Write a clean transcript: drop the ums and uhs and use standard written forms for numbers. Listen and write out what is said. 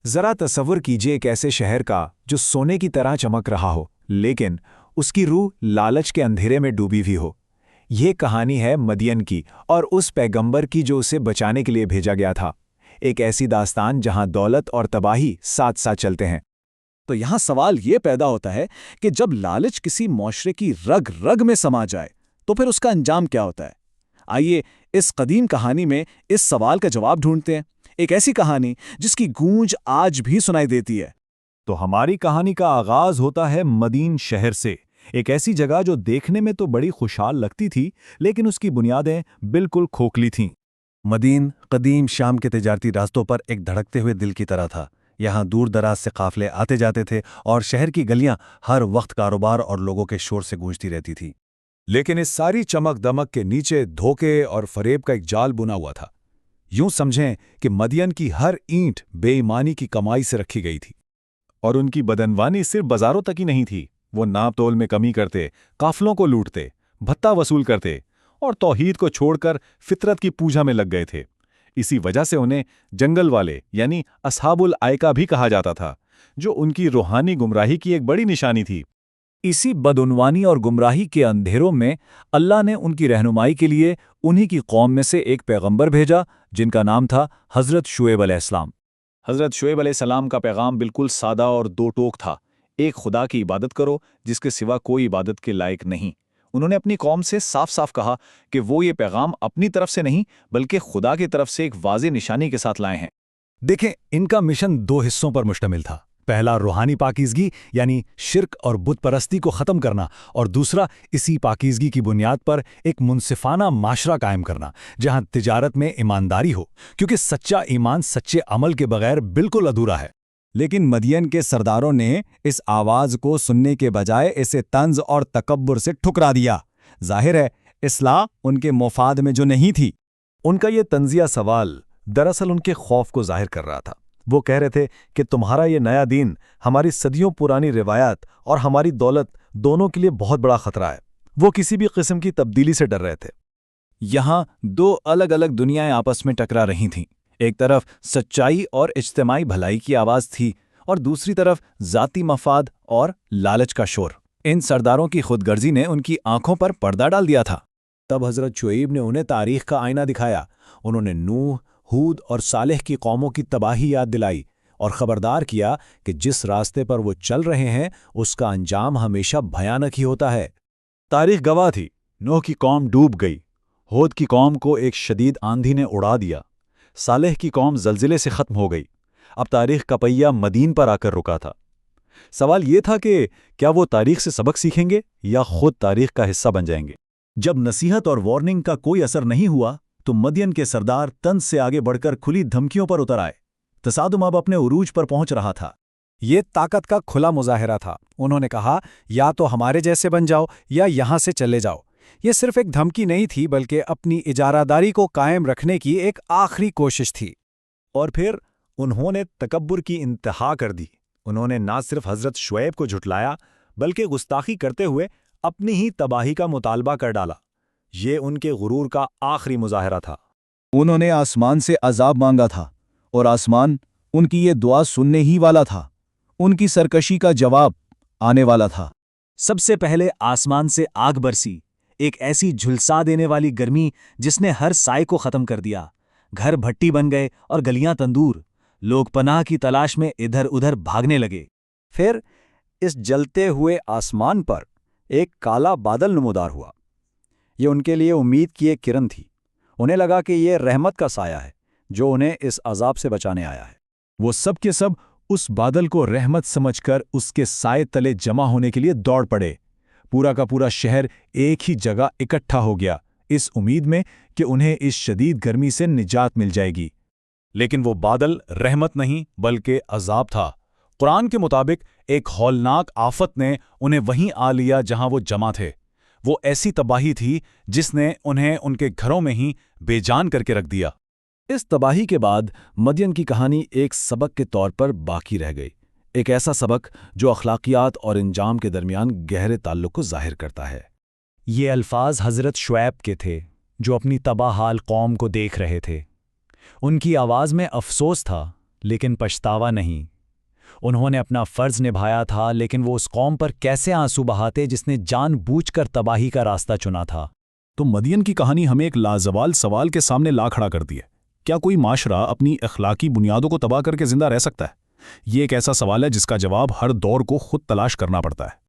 ذرا تصور کیجیے ایک ایسے شہر کا جو سونے کی طرح چمک رہا ہو، لیکن اس کی روح لالچ کے اندھیرے میں ڈوبی ہوئی ہو۔ یہ کہانی ہے مدین کی اور اس پیغمبر کی جو اسے بچانے کے لیے بھیجا گیا تھا۔ ایک ایسی داستان جہاں دولت اور تباہی ساتھ ساتھ چلتے ہیں۔ تو یہاں سوال یہ پیدا ہوتا ہے کہ جب لالچ کسی معاشرے کی رگ رگ میں سما جائے تو پھر اس کا انجام کیا ہوتا ہے؟ آئیے اس قدیم کہانی میں اس سوال کا جواب ڈھونڈتے ہیں، ایک ایسی کہانی جس کی گونج آج بھی سنائی دیتی ہے۔ تو ہماری کہانی کا آغاز ہوتا ہے مدین شہر سے، ایک ایسی جگہ جو دیکھنے میں تو بڑی خوشحال لگتی تھی لیکن اس کی بنیادیں بالکل کھوکھلی تھیں۔ مدین قدیم شام کے تجارتی راستوں پر ایک دھڑکتے ہوئے دل کی طرح تھا۔ یہاں دور دراز سے قافلے آتے جاتے تھے اور شہر کی گلیاں ہر وقت کاروبار اور لوگوں کے شور سے گونجتی رہتی تھی۔ لیکن اس ساری چمک دمک کے نیچے دھوکے اور فریب کا ایک جال بنا ہوا تھا۔ یوں سمجھیں کہ مدین کی ہر اینٹ بے ایمانی کی کمائی سے رکھی گئی تھی، اور ان کی بدعنوانی صرف بازاروں تک ہی نہیں تھی۔ وہ ناپ تول میں کمی کرتے، قافلوں کو لوٹتے، بھتہ وصول کرتے اور توحید کو چھوڑ کر فطرت کی پوجا میں لگ گئے تھے۔ اسی وجہ سے انہیں جنگل والے یعنی اصحاب الائکہ بھی کہا جاتا تھا، جو ان کی روحانی گمراہی کی ایک بڑی نشانی تھی۔ اسی بدعنوانی اور گمراہی کے اندھیروں میں اللہ نے ان کی رہنمائی کے لیے انہی کی قوم میں سے ایک پیغمبر بھیجا جن کا نام تھا حضرت شعیب علیہ السلام۔ حضرت شعیب علیہ السلام کا پیغام بالکل سادہ اور دو ٹوک تھا۔ ایک خدا کی عبادت کرو جس کے سوا کوئی عبادت کے لائق نہیں۔ انہوں نے اپنی قوم سے صاف صاف کہا کہ وہ یہ پیغام اپنی طرف سے نہیں بلکہ خدا کی طرف سے ایک واضح نشانی کے ساتھ لائے ہیں۔ دیکھیں، ان کا مشن دو حصوں پر مشتمل تھا۔ پہلا روحانی پاکیزگی یعنی شرک اور بت پرستی کو ختم کرنا، اور دوسرا اسی پاکیزگی کی بنیاد پر ایک منصفانہ معاشرہ قائم کرنا جہاں تجارت میں ایمانداری ہو، کیونکہ سچا ایمان سچے عمل کے بغیر بالکل ادھورا ہے۔ لیکن مدین کے سرداروں نے اس آواز کو سننے کے بجائے اسے طنز اور تکبر سے ٹھکرا دیا۔ ظاہر ہے اصلاح ان کے مفاد میں جو نہیں تھی۔ ان کا یہ طنزیہ سوال دراصل ان کے خوف کو ظاہر کر رہا تھا۔ وہ کہہ رہے تھے کہ تمہارا یہ نیا دین ہماری صدیوں پرانی روایات اور ہماری دولت دونوں کے لیے بہت بڑا خطرہ ہے۔ وہ کسی بھی قسم کی تبدیلی سے ڈر رہے تھے۔ یہاں دو الگ الگ دنیائیں آپس میں ٹکرا رہی تھیں۔ ایک طرف سچائی اور اجتماعی بھلائی کی آواز تھی اور دوسری طرف ذاتی مفاد اور لالچ کا شور۔ ان سرداروں کی خود غرضی نے ان کی آنکھوں پر پردہ ڈال دیا تھا۔ تب حضرت شعیب نے انہیں تاریخ کا آئینہ دکھایا۔ انہوں نے نوح، ہود اور صالح کی قوموں کی تباہی یاد دلائی اور خبردار کیا کہ جس راستے پر وہ چل رہے ہیں اس کا انجام ہمیشہ بھیانک ہی ہوتا ہے۔ تاریخ گواہ تھی، نوح کی قوم ڈوب گئی، ہود کی قوم کو ایک شدید آندھی نے اڑا دیا، صالح کی قوم زلزلے سے ختم ہو گئی۔ اب تاریخ کا پہیہ مدین پر آ کر رکا تھا۔ سوال یہ تھا کہ کیا وہ تاریخ سے سبق سیکھیں گے یا خود تاریخ کا حصہ بن جائیں گے؟ جب نصیحت اور وارننگ کا کوئی اثر نہیں ہوا تو مدین کے سردار طنز سے آگے بڑھ کر کھلی دھمکیوں پر اتر آئے۔ تصادم اب اپنے عروج پر پہنچ رہا تھا۔ یہ طاقت کا کھلا مظاہرہ تھا۔ انہوں نے کہا یا تو ہمارے جیسے بن جاؤ یا یہاں سے چلے جاؤ۔ یہ صرف ایک دھمکی نہیں تھی بلکہ اپنی اجارہ داری کو قائم رکھنے کی ایک آخری کوشش تھی۔ اور پھر انہوں نے تکبر کی انتہا کر دی۔ انہوں نے نہ صرف حضرت شعیب کو جھٹلایا بلکہ گستاخی کرتے ہوئے اپنی ہی تباہی کا مطالبہ کر ڈالا۔ یہ ان کے غرور کا آخری مظاہرہ تھا۔ انہوں نے آسمان سے عذاب مانگا تھا اور آسمان ان کی یہ دعا سننے ہی والا تھا۔ ان کی سرکشی کا جواب آنے والا تھا۔ سب سے پہلے آسمان سے آگ برسی، ایک ایسی جھلسا دینے والی گرمی جس نے ہر سائے کو ختم کر دیا۔ گھر بھٹی بن گئے اور گلیاں تندور۔ لوگ پناہ کی تلاش میں ادھر ادھر بھاگنے لگے۔ پھر اس جلتے ہوئے آسمان پر ایک کالا بادل نمودار ہوا۔ یہ ان کے لیے امید کی ایک کرن تھی۔ انہیں لگا کہ یہ رحمت کا سایہ ہے جو انہیں اس عذاب سے بچانے آیا ہے۔ وہ سب کے سب اس بادل کو رحمت سمجھ کر اس کے سائے تلے جمع ہونے کے لیے دوڑ پڑے۔ پورا کا پورا شہر ایک ہی جگہ اکٹھا ہو گیا، اس امید میں کہ انہیں اس شدید گرمی سے نجات مل جائے گی۔ لیکن وہ بادل رحمت نہیں بلکہ عذاب تھا۔ قرآن کے مطابق ایک ہولناک آفت نے انہیں وہیں آ لیا جہاں وہ جمع تھے۔ وہ ایسی تباہی تھی جس نے انہیں ان کے گھروں میں ہی بے جان کر کے رکھ دیا۔ اس تباہی کے بعد مدین کی کہانی ایک سبق کے طور پر باقی رہ گئی، ایک ایسا سبق جو اخلاقیات اور انجام کے درمیان گہرے تعلق کو ظاہر کرتا ہے۔ یہ الفاظ حضرت شعیب کے تھے جو اپنی تباہ حال قوم کو دیکھ رہے تھے۔ ان کی آواز میں افسوس تھا لیکن پچھتاوا نہیں۔ انہوں نے اپنا فرض نبھایا تھا، لیکن وہ اس قوم پر کیسے آنسو بہاتے جس نے جان بوجھ کر تباہی کا راستہ چنا تھا؟ تو مدین کی کہانی ہمیں ایک لازوال سوال کے سامنے لا کھڑا کرتی ہے، کیا کوئی معاشرہ اپنی اخلاقی بنیادوں کو تباہ کر کے زندہ رہ سکتا ہے؟ یہ ایک ایسا سوال ہے جس کا جواب ہر دور کو خود تلاش کرنا پڑتا ہے۔